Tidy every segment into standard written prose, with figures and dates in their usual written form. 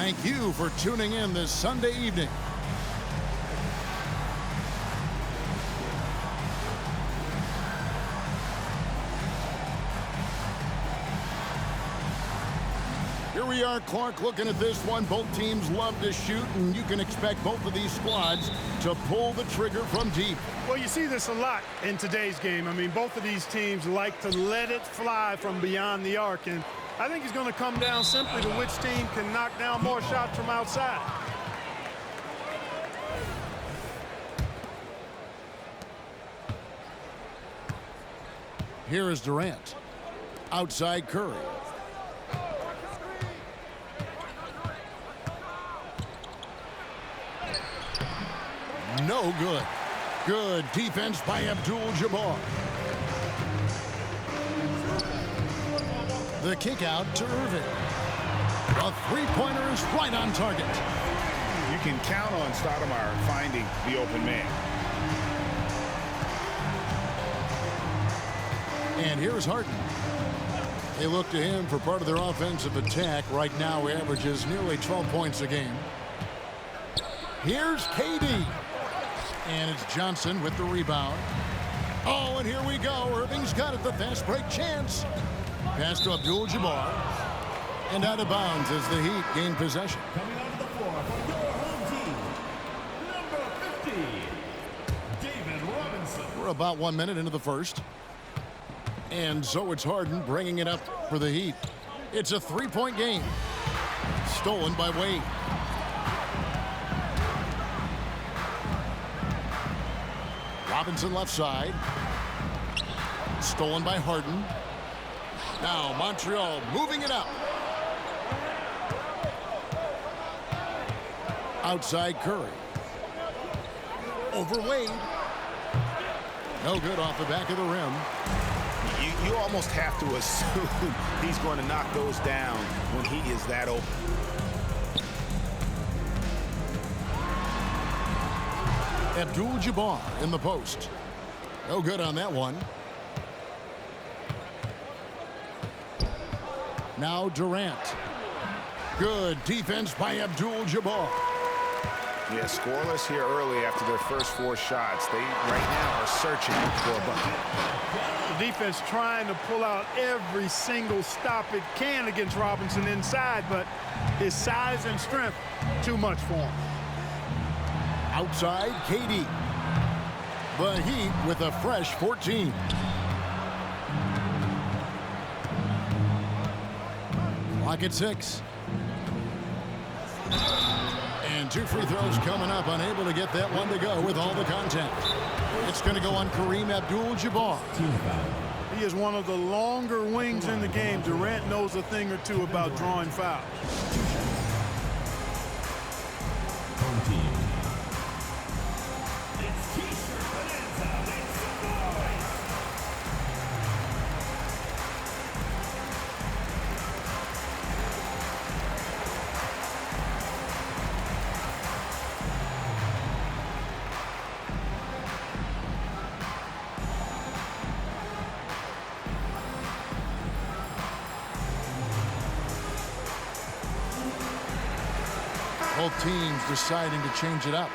Thank you for tuning in this Sunday evening. Here we are, Clark, looking at this one. Both teams love to shoot, and you can expect both of these squads to pull the trigger from deep. Well, you see this a lot in today's game. I mean, both of these teams like to let it fly from beyond the arc, and I think it's going to come down simply to which team can knock down more shots from outside. Here is Durant. Outside Curry. No good. Good defense by Abdul-Jabbar. The kick out to Irving. A three-pointer is right on target. You can count on Stoudemire finding the open man. And here's Harden. They look to him for part of their offensive attack. Right now, he averages nearly 12 points a game. Here's KD. And it's Johnson with the rebound. Oh, and here we go. Irving's got it, the fast break chance. Pass to Abdul-Jabbar. And out of bounds as the Heat gain possession. Coming onto the floor for your home team, number 50, David Robinson. We're about 1 minute into the first. And so it's Harden bringing it up for the Heat. It's a three-point game. Stolen by Wade. Robinson left side. Stolen by Harden. Now Montreal moving it up. Outside Curry. Over Wade. No good off the back of the rim. You almost have to assume he's going to knock those down when he is that open. Abdul-Jabbar in the post. No good on that one. Now Durant. Good defense by Abdul-Jabbar. Yeah, scoreless here early after their first 4 shots. They right now are searching for a bucket. The defense trying to pull out every single stop it can against Robinson inside, but his size and strength, too much for him. Outside, KD. The Heat with a fresh 14. Clock at 6. And 2 free throws coming up. Unable to get that one to go with all the contact. It's going to go on Kareem Abdul-Jabbar. He is one of the longer wings in the game. Durant knows a thing or two about drawing fouls. Home team. It's T-shirt Bonanza. Make some noise. Both teams deciding to change it up.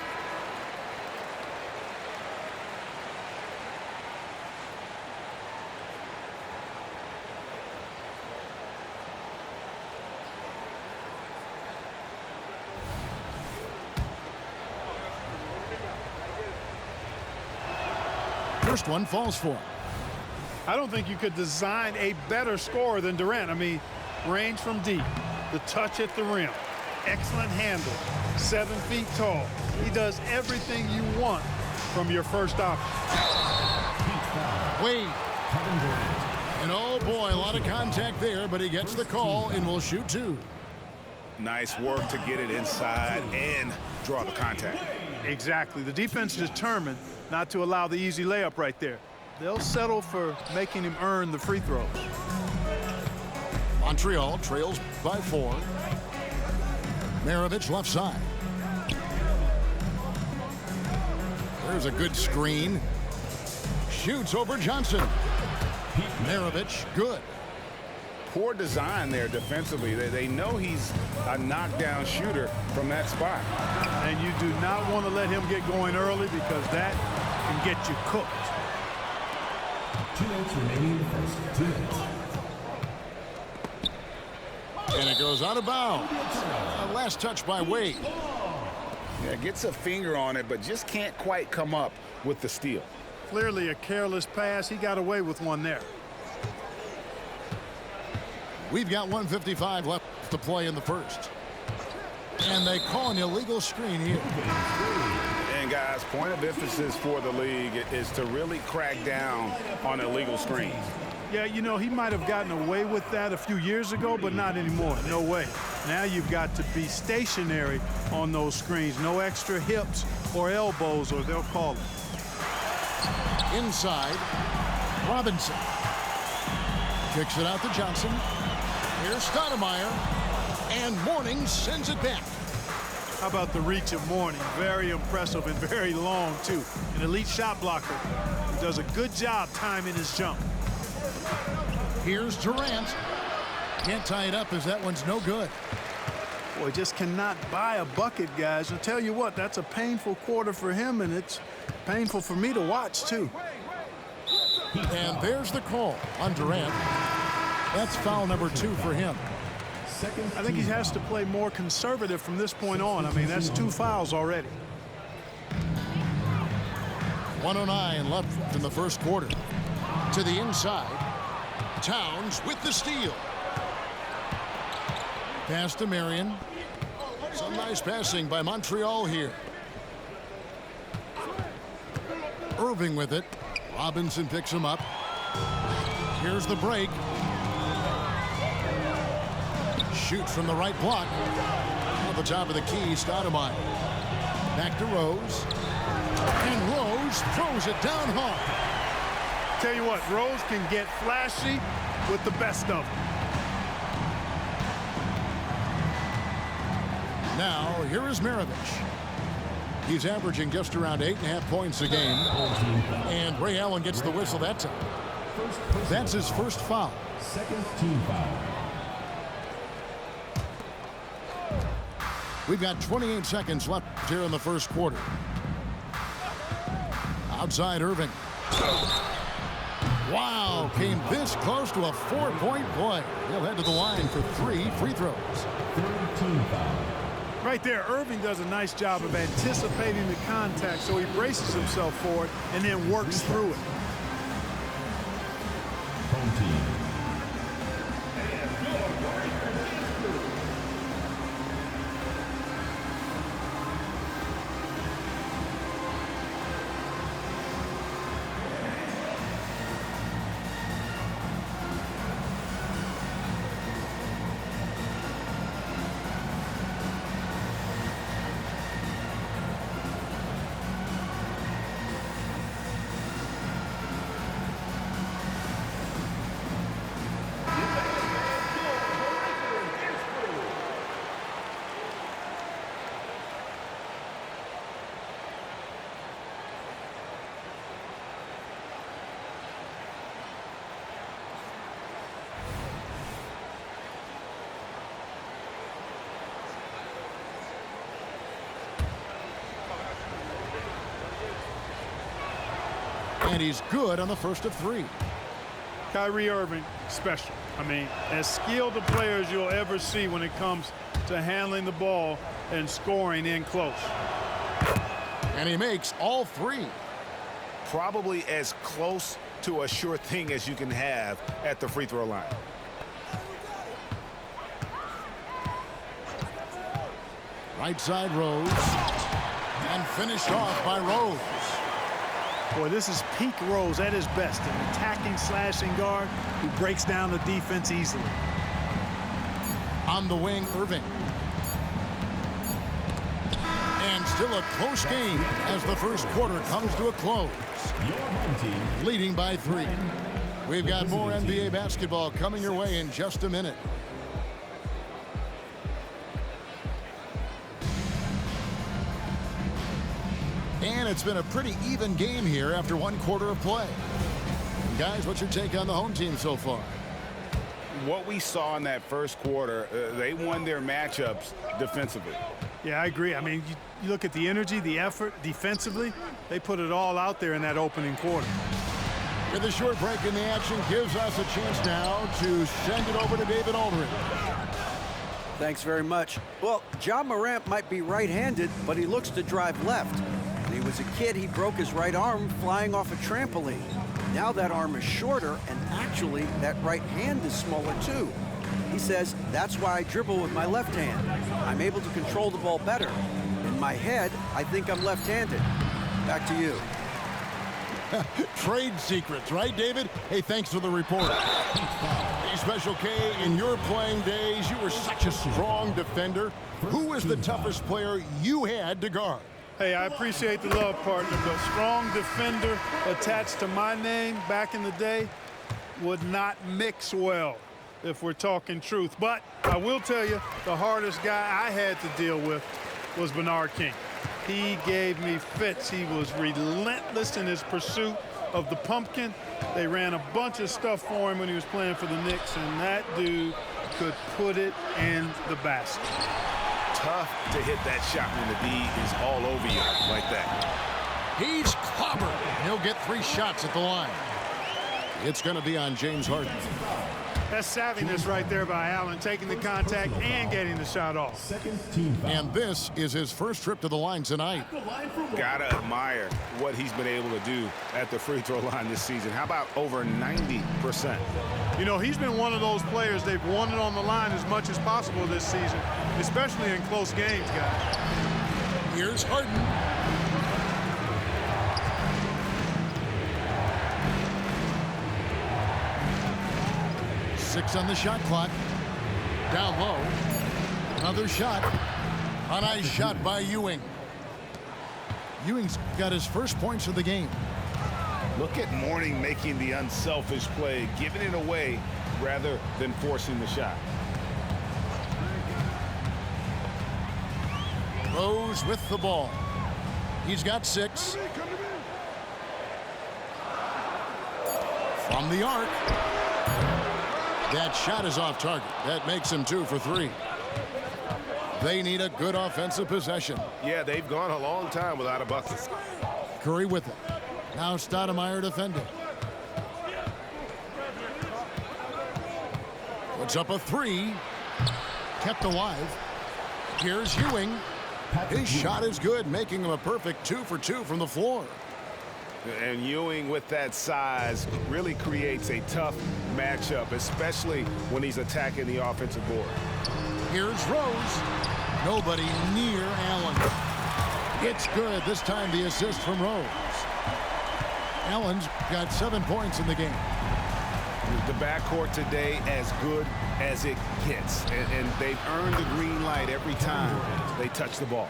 First one falls for him. I don't think you could design a better scorer than Durant. I mean, range from deep, the touch at the rim, excellent handle, 7 feet tall. He does everything you want from your first option. Wade. And oh boy, a lot of contact there, but he gets the call and will shoot 2. Nice work to get it inside and draw the contact. Exactly. The defense is determined not to allow the easy layup right there. They'll settle for making him earn the free throws. Montreal trails by 4. Maravich left side. There's a good screen. Shoots over Johnson. Maravich, good. poor design there defensively. They know he's a knockdown shooter from that spot. And you do not want to let him get going early because that can get you cooked. 2 minutes remaining in the first. 2 minutes. And it goes out of bounds. Last touch by Wade. Yeah, gets a finger on it, but just can't quite come up with the steal. Clearly a careless pass. He got away with one there. We've got 1:55 left to play in the first. And they call an illegal screen here. And guys, point of emphasis for the league is to really crack down on illegal screens. Yeah, you know, he might have gotten away with that a few years ago, but not anymore. No way. Now you've got to be stationary on those screens. No extra hips or elbows, or they'll call it. Inside, Robinson. Kicks it out to Johnson. Here's Stoudemire. And Mourning sends it back. How about the reach of Mourning? Very impressive and very long, too. An elite shot blocker who does a good job timing his jump. Here's Durant. Can't tie it up as that one's no good. Boy, just cannot buy a bucket, guys. I'll tell you what, that's a painful quarter for him, and it's painful for me to watch, too. And there's the call on Durant. That's foul number 2 for him. I think he has to play more conservative from this point on. I mean, that's 2 fouls already. 1:09 left in the first quarter. To the inside. Towns with the steal. Pass to Marion. Some nice passing by Montreal here. Irving with it. Robinson picks him up. Here's the break. Shoots from the right block. At the top of the key, Stoudemire. Back to Rose. And Rose throws it down hard. Tell you what, Rose can get flashy with the best of them. Now, here is Maravich. He's averaging just around 8.5 points a game. And Ray Allen gets the whistle that time. That's his first foul. Second team foul. We've got 28 seconds left here in the first quarter. Outside Irving. Wow, came this close to a 4-point play. He'll head to the line for 3 free throws. Third team foul. Right there, Irving does a nice job of anticipating the contact, so he braces himself for it and then works through it. Home team. And he's good on the first of 3. Kyrie Irving, special. I mean, as skilled a player as you'll ever see when it comes to handling the ball and scoring in close. And he makes all 3. Probably as close to a sure thing as you can have at the free throw line. Right side Rose. And finished off by Rose. Boy, this is peak Rose at his best, an attacking, slashing guard who breaks down the defense easily. On the wing, Irving. And still a close game as the first quarter comes to a close. Your home team. Leading by 3. We've got more NBA basketball coming your way in just a minute. And it's been a pretty even game here after 1 quarter of play. Guys, what's your take on the home team so far? what we saw in that first quarter, they won their matchups defensively. Yeah, I agree. I mean, you look at the energy, the effort defensively, they put it all out there in that opening quarter. With a short break in the action gives us a chance now to send it over to David Aldridge. Thanks very much. Well, Ja Morant might be right-handed, but he looks to drive left. When he was a kid, he broke his right arm flying off a trampoline. Now that arm is shorter, and actually, that right hand is smaller too. He says, that's why I dribble with my left hand. I'm able to control the ball better. In my head, I think I'm left-handed. Back to you. Trade secrets, right, David? Hey, thanks for the report. Hey, Special K, in your playing days, you were such a strong defender. Who was the toughest player you had to guard? Hey, I appreciate the love, partner, but strong defender attached to my name back in the day would not mix well, if we're talking truth. But I will tell you, the hardest guy I had to deal with was Bernard King. He gave me fits. He was relentless in his pursuit of the pumpkin. They ran a bunch of stuff for him when he was playing for the Knicks, and that dude could put it in the basket. Tough to hit that shot when the D is all over you like that. He's clobbered. He'll get 3 shots at the line. It's going to be on James Harden. That's savviness right there by Allen, taking the contact and getting the shot off. Second team foul. And this is his first trip to the line tonight. The line for one. Gotta admire what he's been able to do at the free throw line this season. How about over 90%? You know, he's been one of those players they've wanted on the line as much as possible this season, especially in close games, guys. Here's Harden. Six on the shot clock. Down low. Another shot. A nice shot by Ewing. Ewing's got his first points of the game. Look at Mourning making the unselfish play, giving it away rather than forcing the shot. Rose with the ball. He's got 6. From the arc. That shot is off target. That makes him 2 for 3. They need a good offensive possession. Yeah, they've gone a long time without a bucket. Curry with it. Now Stoudemire defending. Puts up a 3. Kept alive. Here's Ewing. His shot is good, making him a perfect 2 for 2 from the floor. And Ewing with that size really creates a tough matchup, especially when he's attacking the offensive board. Here's Rose. Nobody near Allen. It's good. This time the assist from Rose. Allen's got 7 points in the game. The backcourt today as good as it gets. And they've earned the green light every time they touch the ball.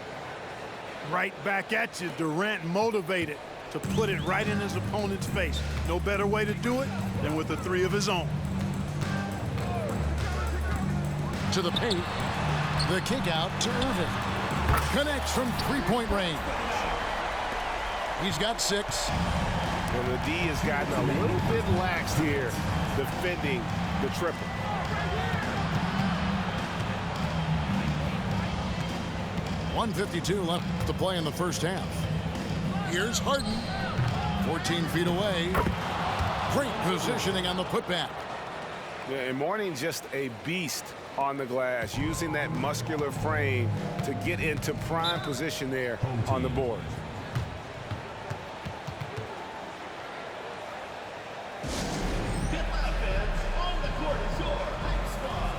Right back at you, Durant motivated to put it right in his opponent's face. No better way to do it than with a 3 of his own. To the paint. The kick out to Irving. Connects from 3-point range. He's got 6. Well, the D has gotten a little bit lax here, defending the triple. .152 left to play in the first half. Here's Harden. 14 feet away. Great positioning on the putback. Yeah, and Mourning just a beast on the glass, using that muscular frame to get into prime position there on the board. On the court is your next star.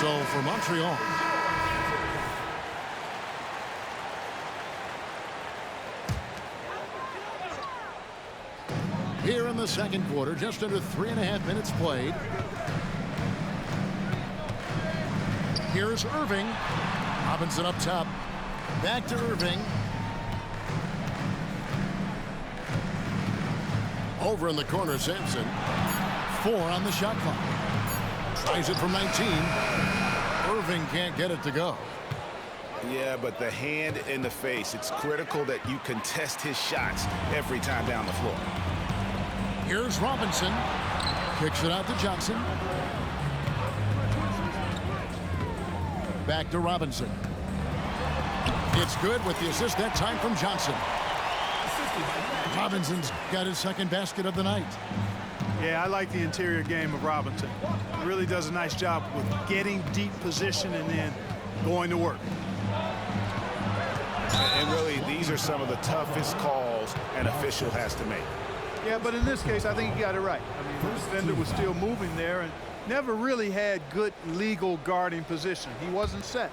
whistle for Montreal. Here in the second quarter, just under 3.5 minutes played. Here's Irving. Robinson up top. Back to Irving. Over in the corner, Sampson. 4 on the shot clock. Tries it from 19. Irving can't get it to go. Yeah, but the hand in the face, it's critical that you contest his shots every time down the floor. Here's Robinson. Kicks it out to Johnson. Back to Robinson. It's good with the assist that time from Johnson. Robinson's got his second basket of the night. Yeah, I like the interior game of Robinson. Really does a nice job with getting deep position and then going to work. And really, these are some of the toughest calls an official has to make. Yeah, but in this case, I think he got it right. I mean, the defender was still moving there and never really had good legal guarding position. He wasn't set.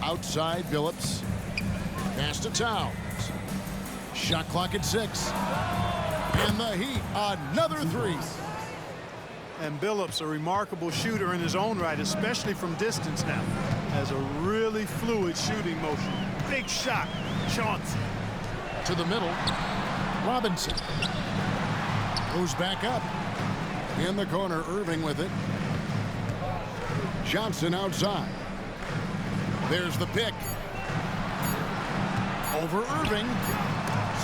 Outside, Phillips. Pass to Towns. Shot clock at 6. And the Heat, another 3. And Billups, a remarkable shooter in his own right, especially from distance now. Has a really fluid shooting motion. Big shot. Chauncey. To the middle. Robinson. Goes back up. In the corner, Irving with it. Johnson outside. There's the pick. Over Irving.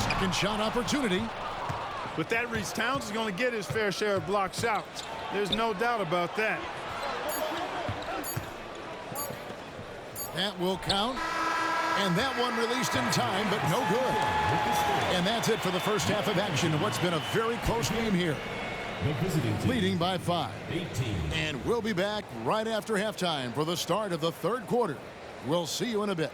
Second shot opportunity. With that reach, Towns is going to get his fair share of block shots. There's no doubt about that. That will count. And that one released in time, but no good. And that's it for the first half of action. What's been a very close game here. Leading by 5. 18. And we'll be back right after halftime for the start of the third quarter. We'll see you in a bit.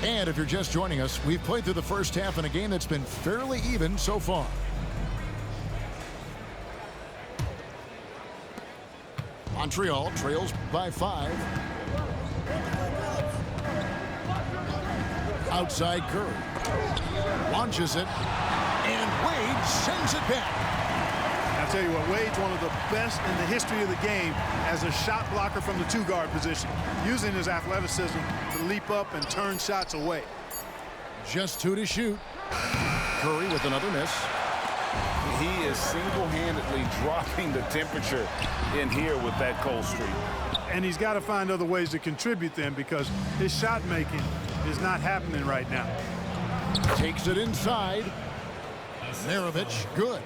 And if you're just joining us, we've played through the first half in a game that's been fairly even so far. Montreal trails by 5. Outside Curry. Launches it. And Wade sends it back. I'll tell you what, Wade's one of the best in the history of the game as a shot blocker from the 2-guard position, using his athleticism to leap up and turn shots away. Just 2 to shoot. Curry with another miss. He is single-handedly dropping the temperature in here with that cold streak. And he's got to find other ways to contribute then, because his shot making is not happening right now. Takes it inside. Maravich, good.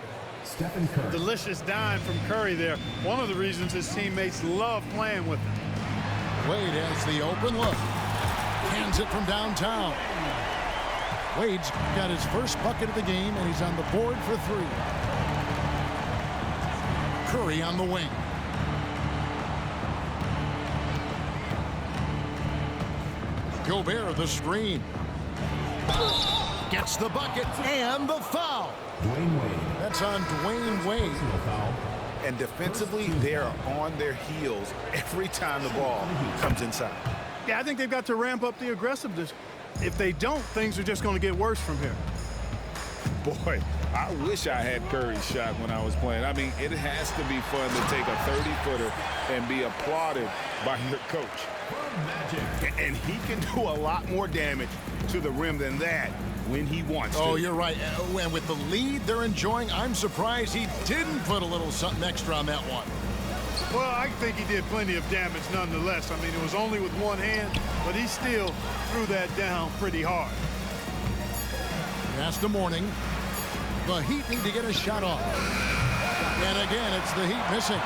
Stephen Curry. Delicious dime from Curry there. One of the reasons his teammates love playing with him. Wade has the open look. Hands it from downtown. Wade's got his first bucket of the game, and he's on the board for 3. Curry on the wing. Gobert the screen. Gets the bucket and the foul. Dwayne Wade. That's on Dwayne Wade. Personal foul. And defensively, they're on their heels every time the ball comes inside. Yeah, I think they've got to ramp up the aggressiveness. If they don't, things are just going to get worse from here. Boy, I wish I had Curry's shot when I was playing. I mean, it has to be fun to take a 30-footer and be applauded by your coach. Magic. And he can do a lot more damage to the rim than that when he wants to. Oh, you're right. And with the lead they're enjoying, I'm surprised he didn't put a little something extra on that one. Well, I think he did plenty of damage nonetheless. I mean, it was only with one hand, but he still threw that down pretty hard. Pass to Mourning. The Heat need to get a shot off. And again, it's the Heat missing.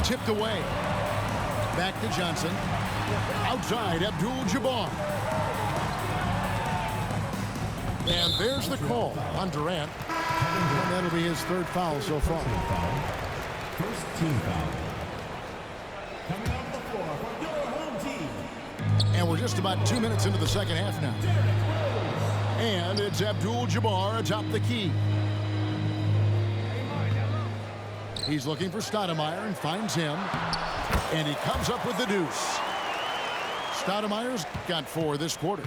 Tipped away. Back to Johnson. Outside, Abdul-Jabbar. And there's the call on Durant. And that'll be his 3rd foul so far. First team foul. Coming off the floor for your home team, And we're just about 2 minutes into the second half now. And it's Abdul-Jabbar atop the key. He's looking for Stoudemire and finds him. And he comes up with the deuce. Stoudemire's got 4 this quarter.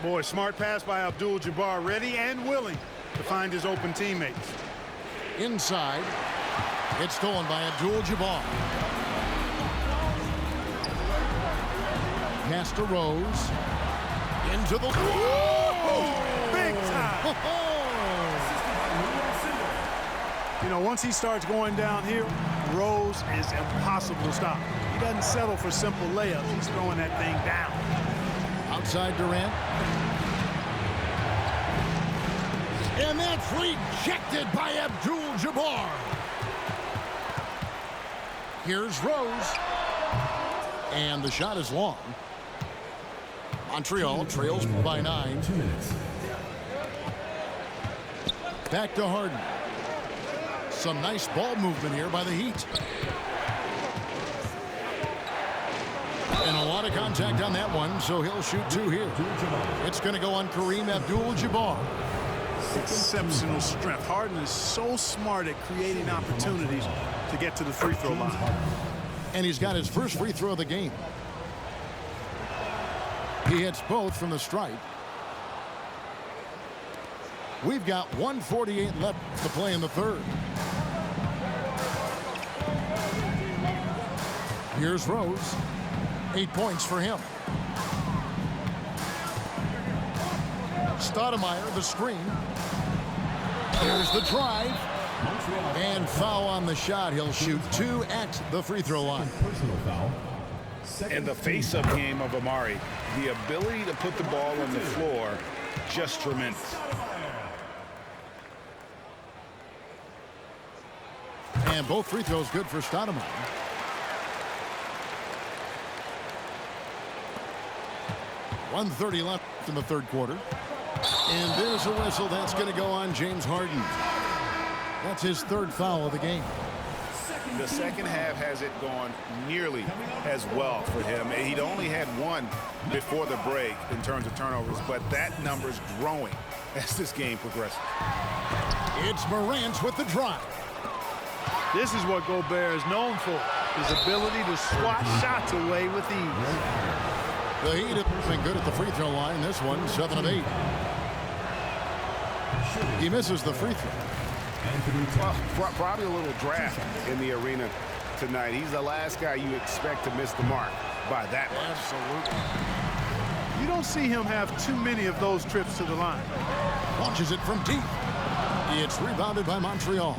Boy, smart pass by Abdul-Jabbar, ready and willing to find his open teammates. Inside. It's stolen by Abdul-Jabbar. Pass to Rose. Into the... Big time! You know, once he starts going down here, Rose is impossible to stop. He doesn't settle for simple layups. He's throwing that thing down. Outside Durant. And that's rejected by Abdul-Jabbar. Here's Rose. And the shot is long. Montreal trails by 9. 2 minutes. Back to Harden. Some nice ball movement here by the Heat. And a lot of contact on that one, so he'll shoot 2 here. It's going to go on Kareem Abdul-Jabbar. Exceptional strength. Harden is so smart at creating opportunities to get to the free throw line. And he's got his first free throw of the game. He hits both from the stripe. We've got 1:48 left to play in the third. Here's Rose. 8 points for him. Stoudemire, the screen. Here's the drive. And foul on the shot. He'll shoot 2 at the free throw line. Personal foul. And the face-up game of Amari, the ability to put the ball on the floor, just tremendous. And both free throws good for Stoudemire. .130 left in the third quarter. And there's a whistle. That's going to go on James Harden. That's his 3rd foul of the game. The second half hasn't gone nearly as well for him. He'd only had 1 before the break in terms of turnovers, but that number's growing as this game progresses. It's Morant with the drive. This is what Gobert is known for, his ability to swat shots away with ease. The Heat have been good at the free throw line. This one, 7 of 8. He misses the free throw. Well, probably a little draft in the arena tonight. He's the last guy you expect to miss the mark by that much. Absolutely. You don't see him have too many of those trips to the line. Launches it from deep. It's rebounded by Montreal.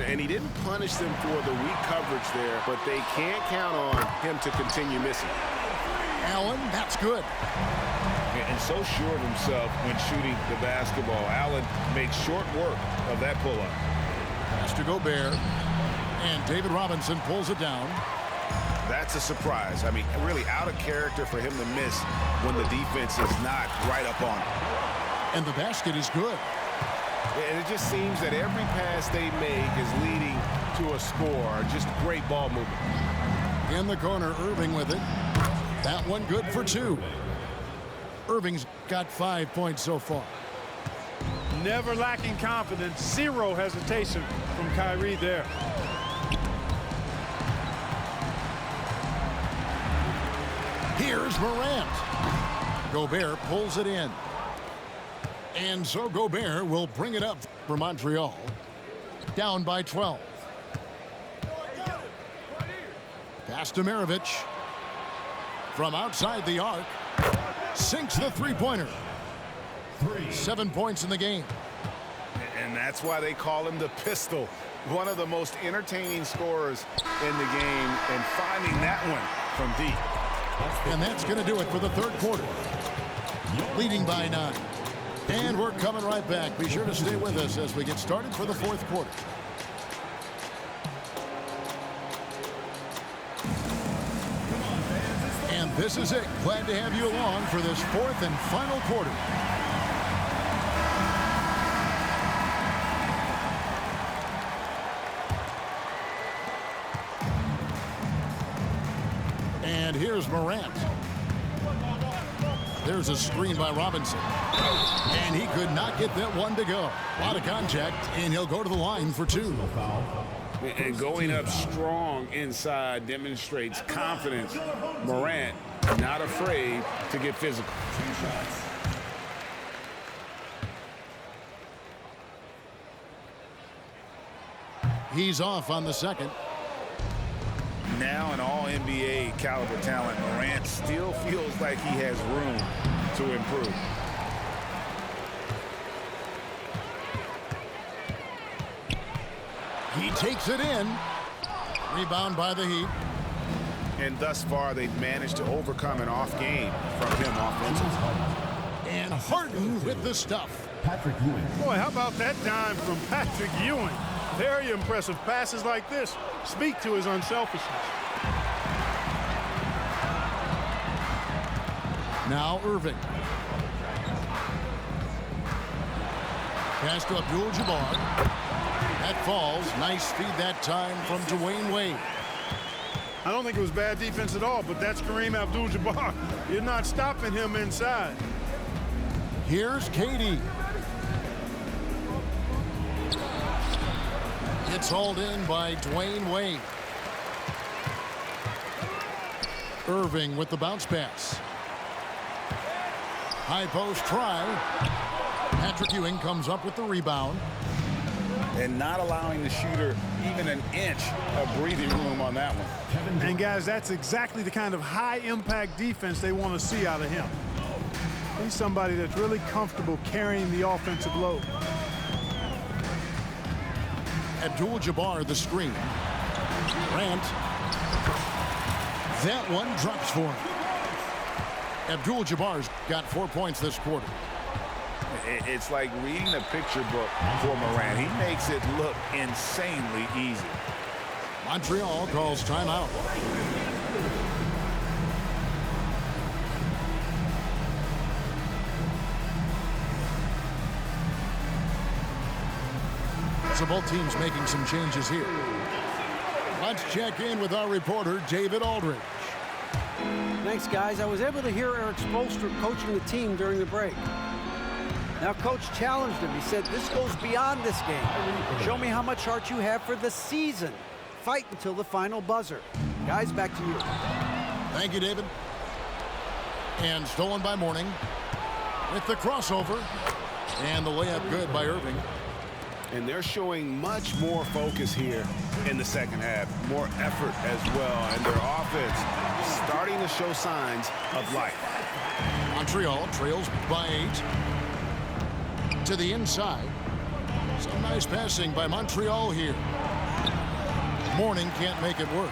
And he didn't punish them for the weak coverage there, but they can't count on him to continue missing. Allen, that's good. And so sure of himself when shooting the basketball. Allen makes short work of that pull-up. Pass to Gobert. And David Robinson pulls it down. That's a surprise. I mean, really out of character for him to miss when the defense is not right up on him. And the basket is good. And it just seems that every pass they make is leading to a score. Just great ball movement. In the corner, Irving with it. That one good for 2. Irving's got 5 points so far. Never lacking confidence, 0 hesitation from Kyrie there. Here's Morant. Gobert pulls it in. And so Gobert will bring it up for Montreal. Down by 12. Pass to Maravich. From outside the arc. Sinks the three-pointer. 7 points in the game. And that's why they call him the Pistol. One of the most entertaining scorers in the game. And finding that one from deep. And that's going to do it for the third quarter. Leading by 9. And we're coming right back. Be sure to stay with us as we get started for the fourth quarter. And this is it. Glad to have you along for this fourth and final quarter. And here's Morant. There's a screen by Robinson. And he could not get that one to go. A lot of contact, and he'll go to the line for 2. And going up strong inside demonstrates confidence. Morant not afraid to get physical. He's off on the second. Now an all-NBA caliber talent, Morant still feels like he has room to improve. He takes it in. Rebound by the Heat. And thus far, they've managed to overcome an off game from him offensively. And Harden with the stuff. Patrick Ewing. Boy, how about that dime from Patrick Ewing? Very impressive. Passes like this speak to his unselfishness. Now Irving. Pass to Abdul-Jabbar. That falls. Nice feed that time from Dwayne Wade. I don't think it was bad defense at all, but that's Kareem Abdul-Jabbar. You're not stopping him inside. Here's KD. It's hauled in by Dwayne Wade. Irving with the bounce pass. High post try. Patrick Ewing comes up with the rebound. And not allowing the shooter even an inch of breathing room on that one. And guys, that's exactly the kind of high-impact defense they want to see out of him. He's somebody that's really comfortable carrying the offensive load. Abdul-Jabbar the screen. Grant. That one drops for him. Abdul-Jabbar's got 4 points this quarter. It's like reading a picture book for Morant. He makes it look insanely easy. Montreal calls timeout. So both teams making some changes here. Let's check in with our reporter, David Aldridge. Thanks, guys. I was able to hear Eric Spoelstra coaching the team during the break. Now, Coach challenged him. He said, this goes beyond this game. Show me how much heart you have for the season. Fight until the final buzzer. Guys, back to you. Thank you, David. And stolen by Mourning with the crossover. And the layup good by Irving. And they're showing much more focus here in the second half. More effort as well. And their offense starting to show signs of life. Montreal trails by 8. To the inside. Some nice passing by Montreal here. Mourning can't make it work.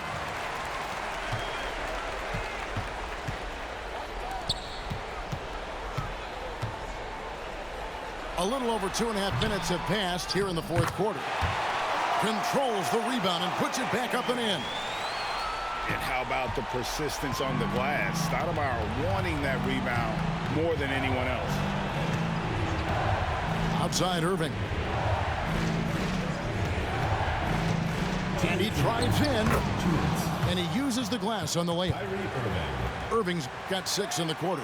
A little over 2.5 minutes have passed here in the fourth quarter. Controls the rebound and puts it back up and in. And how about the persistence on the glass? Stoudemire wanting that rebound more than anyone else. Outside Irving. And he drives in. And he uses the glass on the layup. Irving's got 6 in the quarter.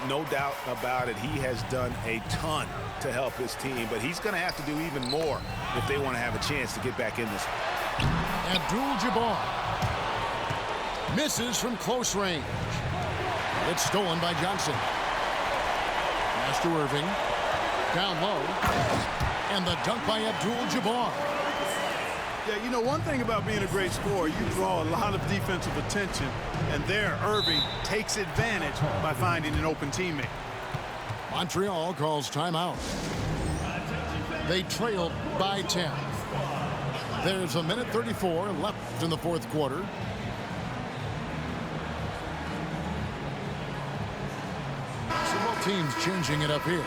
No doubt about it. He has done a ton to help his team, but he's going to have to do even more if they want to have a chance to get back in this. Abdul-Jabbar misses from close range. It's stolen by Johnson. Pass to Irving. Down low. And the dunk by Abdul-Jabbar. Yeah, you know, one thing about being a great scorer, you draw a lot of defensive attention, and there Irving takes advantage by finding an open teammate. Montreal calls timeout. They trailed by 10. There's a minute 34 left in the fourth quarter. So both teams changing it up here.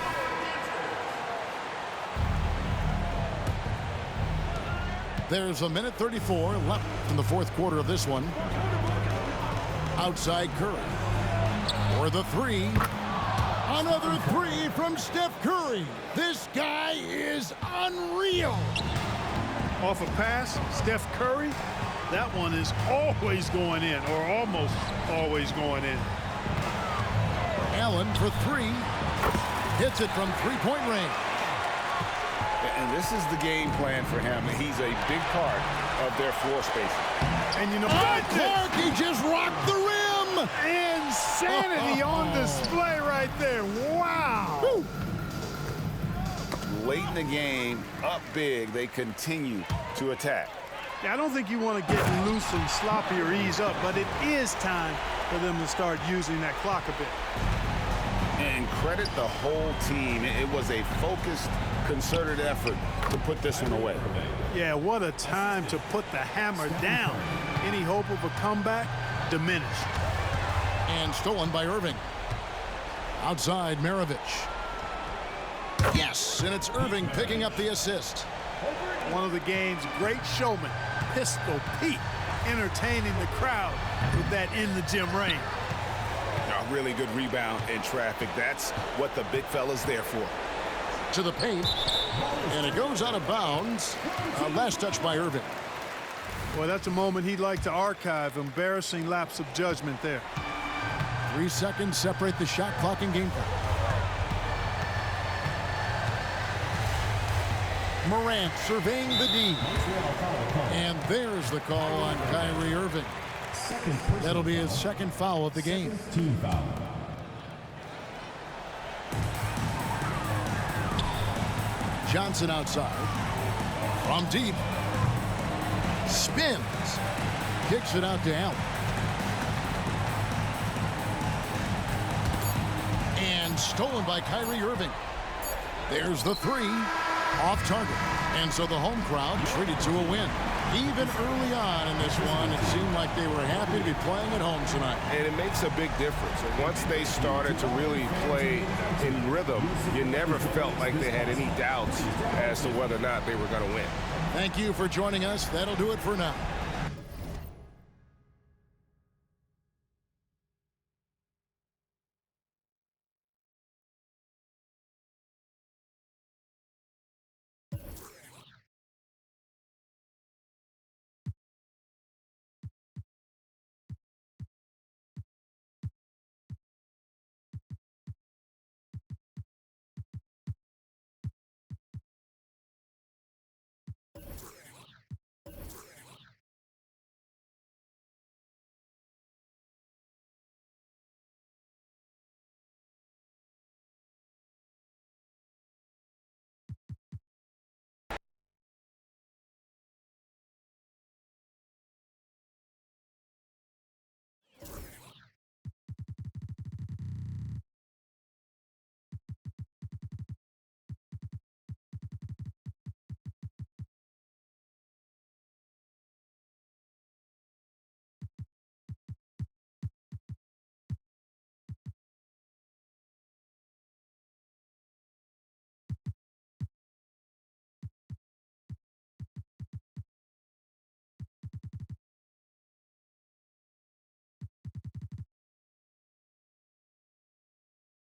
There's a minute 34 left in the fourth quarter of this one. Outside Curry. For the 3. Another 3 from Steph Curry. This guy is unreal. Off a pass, Steph Curry, that one is always going in, or almost always going in. Allen for three. Hits it from three-point range. And this is the game plan for him. He's a big part of their floor spacing. And you know Oh, Clark, he just rocked the rim. insanity on display right there. Wow. Woo. Late in the game, up big, they continue to attack. Yeah, I don't think you want to get loose and sloppy or ease up, but it is time for them to start using that clock a bit. And credit the whole team. It was a focused, concerted effort to put this one away. Yeah, what a time to put the hammer down. Any hope of a comeback diminished. And stolen by Irving. Outside, Maravich. Yes, and it's Irving picking up the assist. One of the game's great showmen, Pistol Pete, entertaining the crowd with that in-the-gym rain. A really good rebound in traffic. That's what the big fella's there for. To the paint, and it goes out of bounds. Last touch by Irving. Well, that's a moment he'd like to archive. Embarrassing lapse of judgment there. 3 seconds separate the shot clock and game clock. Morant surveying the D. And there's the call on Kyrie Irving. That'll be his second foul of the game. Team foul. Johnson outside. From deep. Spins. Kicks it out to Allen. And stolen by Kyrie Irving. There's the three. Off target. And so the home crowd treated to a win. Even early on in this one, it seemed like they were happy to be playing at home tonight. And it makes a big difference. And once they started to really play in rhythm, you never felt like they had any doubts as to whether or not they were going to win. Thank you for joining us. That'll do it for now.